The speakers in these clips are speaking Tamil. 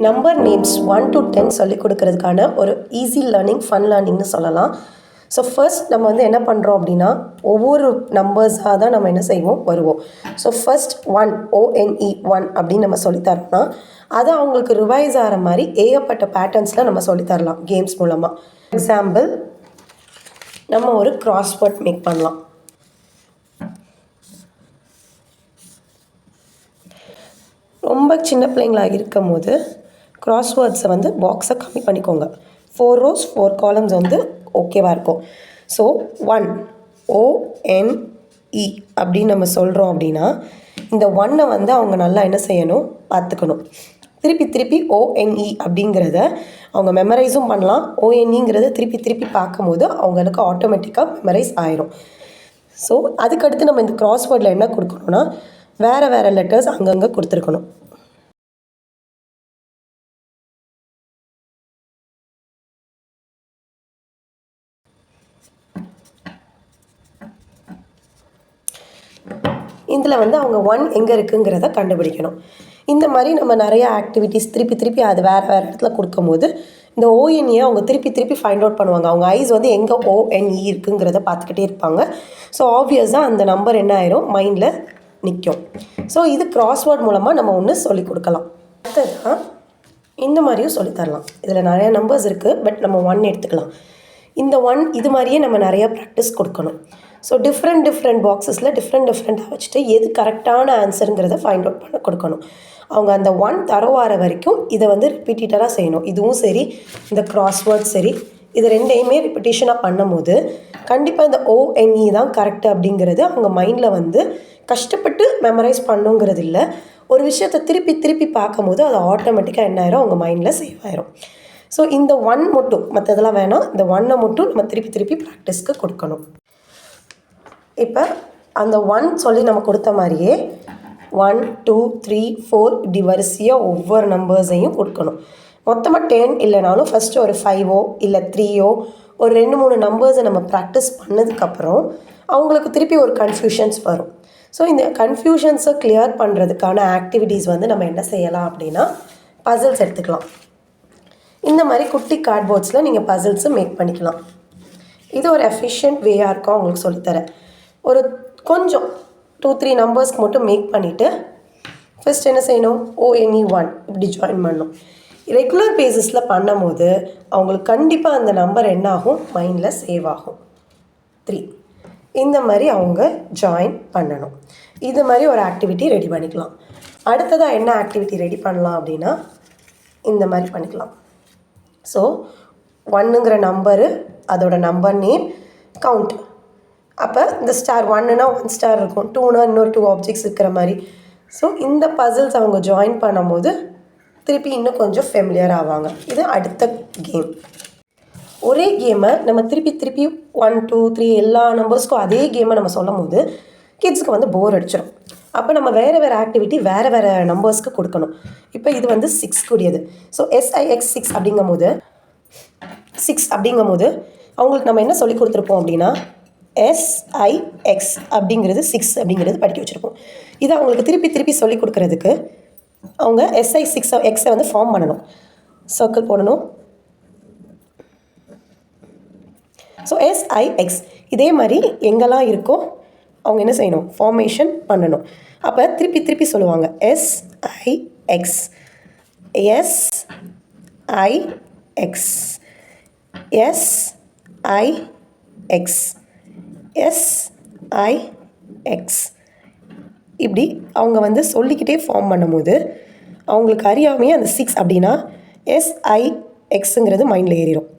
நம்பர் நேம்ஸ் 1 to 10 சொல்லிக் கொடுக்கறதுக்கான ஒரு ஈஸி லேர்னிங், ஃபன் லேர்னிங்னு சொல்லலாம். ஸோ ஃபர்ஸ்ட் நம்ம வந்து என்ன பண்ணுறோம் அப்படின்னா, ஒவ்வொரு நம்பர்ஸாக தான் நம்ம என்ன செய்வோம் வருவோம். ஸோ ஃபர்ஸ்ட் 1 ONE 1 அப்படின்னு நம்ம சொல்லித்தரோம்னா, அதை அவங்களுக்கு ரிவைஸ் ஆகிற மாதிரி ஏகப்பட்ட பேட்டர்ன்ஸில் நம்ம சொல்லித்தரலாம் கேம்ஸ் மூலமாக. எக்ஸாம்பிள், நம்ம ஒரு கிராஸ்வேர்ட் மேக் பண்ணலாம். ரொம்ப சின்ன பிள்ளைங்களாக இருக்கும் போது கிராஸ்வேர்ட்ஸை வந்து பாக்ஸை கம்மி பண்ணிக்கோங்க. 4 rows 4 columns வந்து ஓகேவாக இருக்கும். ஸோ 1 ONE அப்படின்னு நம்ம சொல்கிறோம் அப்படின்னா, இந்த 1 வந்து அவங்க நல்லா என்ன செய்யணும், பார்த்துக்கணும். திருப்பி ONE அப்படிங்கிறத அவங்க மெமரைஸும் பண்ணலாம். ONEங்கிறத திருப்பி பார்க்கும்போது அவங்களுக்கு ஆட்டோமேட்டிக்காக மெமரைஸ் ஆயிரும். ஸோ அதுக்கடுத்து நம்ம இந்த கிராஸ்வேர்டில் என்ன கொடுக்கணும்னா, வேறு லெட்டர்ஸ் அங்கங்கே கொடுத்துருக்கணும். இதில் வந்து அவங்க 1 எங்கே இருக்குங்கிறத கண்டுபிடிக்கணும். இந்த மாதிரி நம்ம நிறைய ஆக்டிவிட்டீஸ் திருப்பி அது வேறு இடத்துல கொடுக்கும்போது இந்த ONE அவங்க திருப்பி ஃபைண்ட் அவுட் பண்ணுவாங்க. அவங்க ஐஸ் வந்து எங்கே ONE இருக்குங்கிறத பார்த்துக்கிட்டே இருப்பாங்க. ஸோ ஆப்வியஸாக அந்த நம்பர் என்ன ஆயிரும், மைண்டில் நிற்கும். ஸோ இது கிராஸ்வேர்ட் மூலமாக நம்ம ஒன்று சொல்லிக் கொடுக்கலாம். அடுத்ததான் இந்த மாதிரியும் சொல்லித்தரலாம். இதில் நிறையா நம்பர்ஸ் இருக்குது, பட் நம்ம 1 எடுத்துக்கலாம். இந்த 1 இது மாதிரியே நம்ம நிறையா ப்ராக்டிஸ் கொடுக்கணும். ஸோ டிஃப்ரெண்ட் பாக்ஸஸில் டிஃப்ரெண்ட்டாக வச்சுட்டு எது கரெக்டான ஆன்சருங்கிறத ஃபைண்ட் அவுட் பண்ண கொடுக்கணும். அவங்க அந்த 1 தரவார வரைக்கும் இதை வந்து ரிப்பீட்டடாக செய்யணும். இதுவும் சரி, இந்த கிராஸ்வேர்ட் சரி, இது ரெண்டையுமே ரிப்பீட்டேஷனாக பண்ணும்போது கண்டிப்பாக இந்த ONE தான் கரெக்டு அப்படிங்கிறது அவங்க மைண்டில் வந்து கஷ்டப்பட்டு மெமரைஸ் பண்ணுங்கிறது இல்லை. ஒரு விஷயத்தை திருப்பி பார்க்கும்போது அது ஆட்டோமேட்டிக்காக என்ன ஆயிரும், அவங்க மைண்டில் சேவ் ஆயிரும். ஸோ இந்த 1 மட்டும், மற்றதெல்லாம் வேணாம், இந்த 1 மட்டும் நம்ம திருப்பி ப்ராக்டிஸ்க்கு கொடுக்கணும். இப்போ அந்த 1 சொல்லி நம்ம கொடுத்த மாதிரியே 1 2 3 4 இப்படி வரிசையாக ஒவ்வொரு நம்பர்ஸையும் கொடுக்கணும். மொத்தமாக 10 இல்லைனாலும் ஃபஸ்ட்டு ஒரு 5ஓ இல்லை 3ஓ ஒரு 2-3 நம்பர்ஸை நம்ம ப்ராக்டிஸ் பண்ணதுக்கப்புறம் அவங்களுக்கு திருப்பி ஒரு கன்ஃபியூஷன்ஸ் வரும். ஸோ இந்த கன்ஃபியூஷன்ஸை கிளியர் பண்ணுறதுக்கான ஆக்டிவிட்டீஸ் வந்து நம்ம என்ன செய்யலாம் அப்படின்னா, பசில்ஸ் எடுத்துக்கலாம். இந்த மாதிரி குட்டி கார்ட்போர்ட்ஸில் நீங்கள் பசில்ஸை மேக் பண்ணிக்கலாம். இது ஒரு எஃபிஷியன்ட் வேயாக இருக்கும் அவங்களுக்கு சொல்லித்தரேன். ஒரு கொஞ்சம் 2-3 நம்பர்ஸ்க்கு மட்டும் மேக் பண்ணிவிட்டு ஃபஸ்ட் என்ன செய்யணும், ONE 1 இப்படி ஜாயின் பண்ணணும். ரெகுலர் பேசிஸில் பண்ணும்போது அவங்களுக்கு கண்டிப்பாக அந்த நம்பர் என்ன ஆகும், மைண்டில் சேவ் ஆகும். 3 இந்த மாதிரி அவங்க ஜாயின் பண்ணணும். இது மாதிரி ஒரு ஆக்டிவிட்டி ரெடி பண்ணிக்கலாம். அடுத்ததாக என்ன ஆக்டிவிட்டி ரெடி பண்ணலாம் அப்படின்னா, இந்த மாதிரி பண்ணிக்கலாம். ஸோ 1ங்கிற நம்பரு, அதோட நம்பர் நேம், கவுண்ட். அப்போ இந்த ஸ்டார் 1னா 1 ஸ்டார் இருக்கும், 2னா இன்னொரு 2 ஆப்ஜெக்ட்ஸ் இருக்கிற மாதிரி. ஸோ இந்த பசில்ஸ் அவங்க ஜாயின் பண்ணும்போது திருப்பி இன்னும் கொஞ்சம் ஃபெமிலியர் ஆவாங்க. இது அடுத்த கேம். ஒரே கேமை நம்ம திருப்பி 1 2 3 எல்லா நம்பர்ஸ்க்கும் அதே கேமை நம்ம சொல்லும் போது கிட்ஸுக்கு வந்து போர் அடிச்சிடும். அப்போ நம்ம வேறு ஆக்டிவிட்டி வேறு நம்பர்ஸ்க்கு கொடுக்கணும். இப்போ இது வந்து 6 கூடியது. ஸோ SIX 6 அப்படிங்கும்போது அவங்களுக்கு நம்ம என்ன சொல்லி கொடுத்துருப்போம் அப்படின்னா, SIX அப்படிங்கிறது 6 அப்படிங்கிறது படிக்க வச்சுருப்போம். இதை அவங்களுக்கு திருப்பி சொல்லி கொடுக்குறதுக்கு அவங்க SI6Xை வந்து ஃபார்ம் பண்ணணும். சர்க்கிள் போடணும். ஸோ SIX இதே மாதிரி எங்கெல்லாம் இருக்கோ அவங்க என்ன செய்யணும், ஃபார்மேஷன் பண்ணணும். அப்போ திருப்பி சொல்லுவாங்க SIX இப்படி அவங்க வந்து சொல்லிக்கிட்டே ஃபார்ம் பண்ணும்போது அவங்களுக்கு அறியாமையே அந்த 6 அப்படின்னா SIXங்கிறது மைண்டில் ஏறிடும்.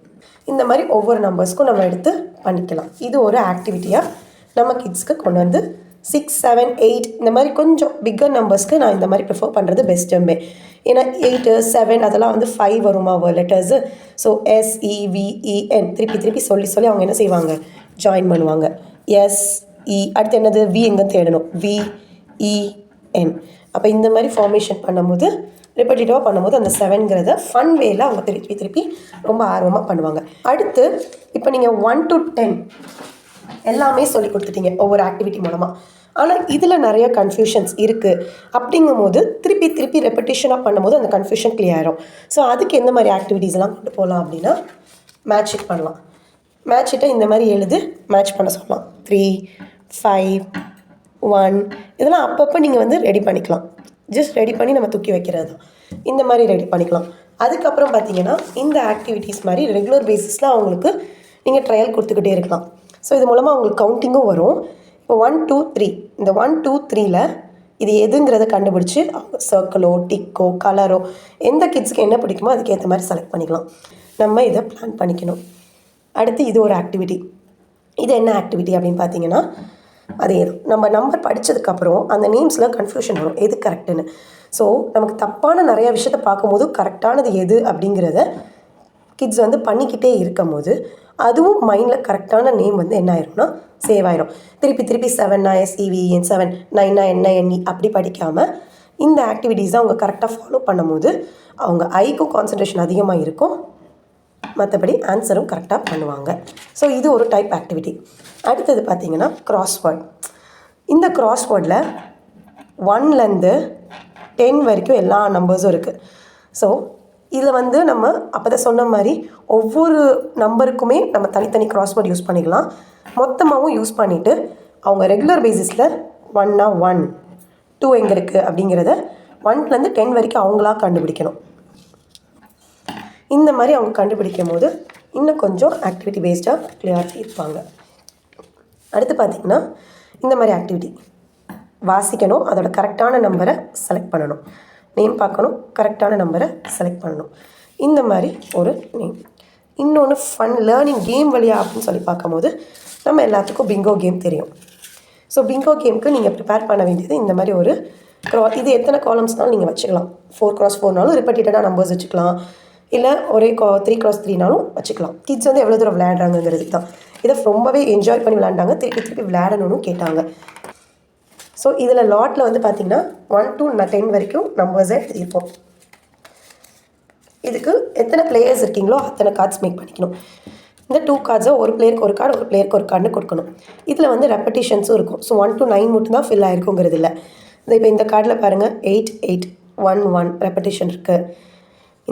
இந்த மாதிரி ஒவ்வொரு நம்பர்ஸ்க்கும் நம்ம எடுத்து பண்ணிக்கலாம். இது ஒரு ஆக்டிவிட்டியாக நம்ம கிட்ஸ்க்கு கொண்டு வந்து 6 7 8 இந்த மாதிரி கொஞ்சம் பிக்கர் நம்பர்ஸ்க்கு நான் இந்த மாதிரி ப்ரிஃபர் பண்ணுறது பெஸ்ட்டுமே. ஏன்னா 8 7 அதெல்லாம் வந்து 5 வருமா லெட்டர்ஸு. ஸோ SEVEN திருப்பி சொல்லி அவங்க என்ன செய்வாங்க, ஜாயின் பண்ணுவாங்க. SE அடுத்து என்னது, V எங்கே தேடணும், VEN. அப்போ இந்த மாதிரி ஃபார்மேஷன் பண்ணும்போது ரிப்பீட்டடாக பண்ணும்போது அந்த 7ங்கிறத ஃபன் வேல அவங்க திருப்பி ரொம்ப ஆர்வமாக பண்ணுவாங்க. அடுத்து இப்போ நீங்கள் 1 to 10 எல்லாமே சொல்லி கொடுத்துட்டீங்க ஒவ்வொரு ஆக்டிவிட்டி மூலமாக. ஆனால் இதில் நிறைய கன்ஃபியூஷன்ஸ் இருக்குது. அப்படிங்கும்போது திருப்பி ரெப்படிஷனாக பண்ணும்போது அந்த கன்ஃபியூஷன் கிளியர் ஆயிரும். ஸோ அதுக்கு எந்த மாதிரி ஆக்டிவிட்டீஸ்லாம் கொண்டு போகலாம் அப்படின்னா, மேட்ச் இட் பண்ணலாம். மேட்ச் இட்டை இந்த மாதிரி எழுது மேட்ச் பண்ண சொல்லலாம். 3, 5, 1 இதெல்லாம் அப்பப்போ நீங்கள் வந்து ரெடி பண்ணிக்கலாம். ஜஸ்ட் ரெடி பண்ணி நம்ம தூக்கி வைக்கிறது தான். இந்த மாதிரி ரெடி பண்ணிக்கலாம். அதுக்கப்புறம் பார்த்தீங்கன்னா, இந்த ஆக்டிவிட்டீஸ் மாதிரி ரெகுலர் பேசிஸில் அவங்களுக்கு நீங்கள் ட்ரையல் கொடுத்துக்கிட்டே இருக்கலாம். ஸோ இது மூலமாக அவங்களுக்கு கவுண்டிங்கும் வரும். இப்போ 1, 2, 3 இந்த 1, 2, 3ல் இது எதுங்கிறத கண்டுபிடிச்சி அவங்க சர்க்கிளோ டிக்கோ கலரோ எந்த கிட்ஸுக்கு என்ன பிடிக்குமோ அதுக்கேற்ற மாதிரி செலக்ட் பண்ணிக்கலாம். நம்ம இதை பிளான் பண்ணிக்கணும். அடுத்து இது ஒரு ஆக்டிவிட்டி. இது என்ன ஆக்டிவிட்டி அப்படின்னு பார்த்தீங்கன்னா, அதே நம்ம நம்பர் படித்ததுக்கப்புறம் அந்த நேம்ஸில் கன்ஃபியூஷன் வரும் எது கரெக்டுன்னு. ஸோ நமக்கு தப்பான நிறையா விஷயத்தை பார்க்கும்போது கரெக்டானது எது அப்படிங்கிறத கிட்ஸ் வந்து பண்ணிக்கிட்டே இருக்கும் போது அதுவும் மைண்டில் கரெக்டான நேம் வந்து என்ன ஆயிரும்னா சேவ் ஆயிரும். திருப்பி 7 SEVEN 7 9 NE அப்படி படிக்காமல் இந்த ஆக்டிவிட்டீஸை அவங்க கரெக்டாக ஃபாலோ பண்ணும்போது அவங்க ஐக்கும் கான்சன்ட்ரேஷன் அதிகமாக இருக்கும், மற்றபடி ஆன்சரும் கரெக்டாக பண்ணுவாங்க. ஸோ இது ஒரு டைப் ஆக்டிவிட்டி. அடுத்தது பார்த்திங்கன்னா கிராஸ்வேர்ட். இந்த கிராஸ்வேர்டில் 1லேருந்து 10 வரைக்கும் எல்லா நம்பர்ஸும் இருக்குது. ஸோ இதில் வந்து நம்ம அப்போ தான் சொன்ன மாதிரி ஒவ்வொரு நம்பருக்குமே நம்ம தனித்தனி கிராஸ்வேர்ட் யூஸ் பண்ணிக்கலாம். மொத்தமாகவும் யூஸ் பண்ணிவிட்டு அவங்க ரெகுலர் பேசிஸில் 1னா 1 2 எங்கே இருக்குது அப்படிங்கிறத 1லேருந்து 10 வரைக்கும் அவங்களா கண்டுபிடிக்கணும். இந்த மாதிரி அவங்க கண்டுபிடிக்கும் போது இன்னும் கொஞ்சம் ஆக்டிவிட்டி பேஸ்டாக கிளியராக இருப்பாங்க. அடுத்து பார்த்திங்கன்னா, இந்த மாதிரி ஆக்டிவிட்டி வாசிக்கணும், அதோட கரெக்டான நம்பரை செலக்ட் பண்ணணும், நேம் பார்க்கணும், கரெக்டான நம்பரை செலக்ட் பண்ணணும். இந்த மாதிரி ஒரு நேம். இன்னொன்று ஃபன் லேர்னிங் கேம் வழியா அப்படின்னு சொல்லி பார்க்கும்போது நம்ம எல்லாத்துக்கும் பிங்கோ கேம் தெரியும். ஸோ பிங்கோ கேமுக்கு நீங்கள் ப்ரிப்பேர் பண்ண வேண்டியது இந்த மாதிரி ஒரு இது எத்தனை காலம்ஸ்னாலும் நீங்கள் வச்சுக்கலாம். 4x4னாலும் ரிப்பீட்டடாக நம்பர்ஸ் வச்சுக்கலாம், இல்லை ஒரே 3x3னாலும் வச்சுக்கலாம். கிட்ஸ் வந்து எவ்வளோ தூரம் விளையாடுறாங்கிறது தான். இதை ரொம்பவே என்ஜாய் பண்ணி விளையாண்டாங்க, திருப்பி விளையாடணும்னு கேட்டாங்க. ஸோ இதில் லாட்டில் வந்து பார்த்திங்கன்னா 1 to 10 வரைக்கும் நம்பர்ஸை எழுதியிருப்போம். இதுக்கு எத்தனை பிளேயர்ஸ் இருக்கீங்களோ அத்தனை கார்ட்ஸ் மேக் பண்ணிக்கணும். இந்த 2 கார்ட்ஸை ஒரு பிளேயருக்கு ஒரு கார்டு, ஒரு பிளேயருக்கு ஒரு கார்டுன்னு கொடுக்கணும். இதில் வந்து ரெப்படிஷன்ஸும் இருக்கும். ஸோ 1 to 9 மட்டும் தான் ஃபில் ஆகிருக்குங்கிறது இல்லை. இப்போ இந்த கார்டில் பாருங்கள் 8 8 1 1 ரெப்படிஷன் இருக்குது.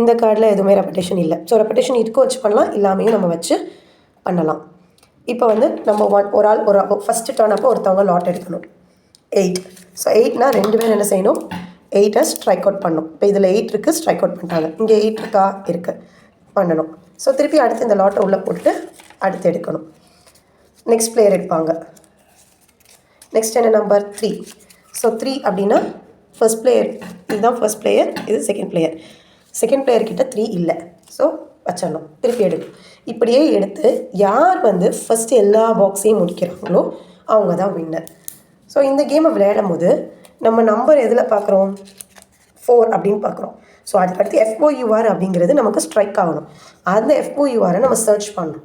இந்த கார்டில் எதுவுமே ரெப்படிஷன் இல்லை. ஸோ ரெப்படிஷன் இதுக்கும் வச்சு பண்ணலாம், இல்லாமையும் நம்ம வச்சு பண்ணலாம். இப்போ வந்து நம்ம ஒரு ஆள் ஃபஸ்ட்டு டர்ன் அப்போ ஒருத்தவங்க லாட் எடுக்கணும். 8. ஸோ 8னா 2 பேர் என்ன செய்யணும், 8ஐ ஸ்ட்ரைக் அவுட் பண்ணணும். இப்போ இதில் 8 இருக்குது, ஸ்ட்ரைக் அவுட் பண்ணிட்டாங்க. இங்கே 8 இருக்கா, இருக்குது, பண்ணணும். ஸோ திருப்பி அடுத்து இந்த லாட்டை உள்ளே போட்டுட்டு அடுத்து எடுக்கணும். நெக்ஸ்ட் பிளேயர் எடுப்பாங்க. நெக்ஸ்ட் என்ன நம்பர் 3. ஸோ 3 அப்படின்னா ஃபர்ஸ்ட் பிளேயர், இதுதான் ஃபர்ஸ்ட் பிளேயர், இது செகண்ட் பிளேயர். செகண்ட் பிளேயர்கிட்ட 3 இல்லை, ஸோ வச்சிடணும். திருப்பி எடுக்கணும். இப்படியே எடுத்து யார் வந்து ஃபஸ்ட்டு எல்லா பாக்ஸையும் முடிக்கிறாங்களோ அவங்க தான் வின்னர். ஸோ இந்த கேமை விளையாடும் போது நம்ம நம்பர் எதில் பார்க்குறோம், 4 அப்படின்னு பார்க்குறோம். ஸோ அதுக்கடுத்து FOUR அப்படிங்கிறது நமக்கு ஸ்ட்ரைக் ஆகணும். அந்த FOURை நம்ம சர்ச் பண்ணணும்.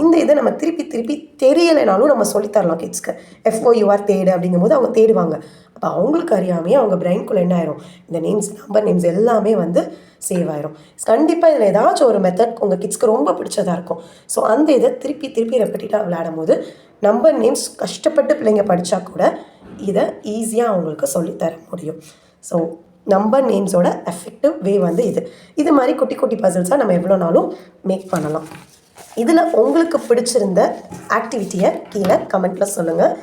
இந்த இதை நம்ம திருப்பி தெரியலைனாலும் நம்ம சொல்லித்தரலாம் கிட்ஸ்க்கு. FOUR தேடு அப்படிங்கும்போது அவங்க தேடுவாங்க. அப்போ அவங்களுக்கு அறியாமையே அவங்க பிரெயின்குள்ளே என்ன ஆயிரும், இந்த நேம்ஸ் நம்பர் நேம்ஸ் எல்லாமே வந்து சேவ் ஆயிரும். கண்டிப்பாக இதில் ஏதாச்சும் ஒரு மெத்தட் உங்கள் கிட்ஸ்க்கு ரொம்ப பிடிச்சதாக இருக்கும். ஸோ அந்த இதை திருப்பி ரெப்பீட்டாக விளையாடும் போது நம்பர் நேம்ஸ் கஷ்டப்பட்டு பிள்ளைங்க படித்தா கூட இதை ஈஸியாக அவங்களுக்கு சொல்லித்தர முடியும். ஸோ நம்பர் நேம்ஸோட எஃபெக்டிவ் வே வந்து இது மாதிரி குட்டி பசில்ஸாக நம்ம எவ்வளோ நாளும் மேக் பண்ணலாம். இதில் உங்களுக்கு பிடிச்சிருந்த ஆக்டிவிட்டியை கீழே கமெண்ட்டில் சொல்லுங்கள்.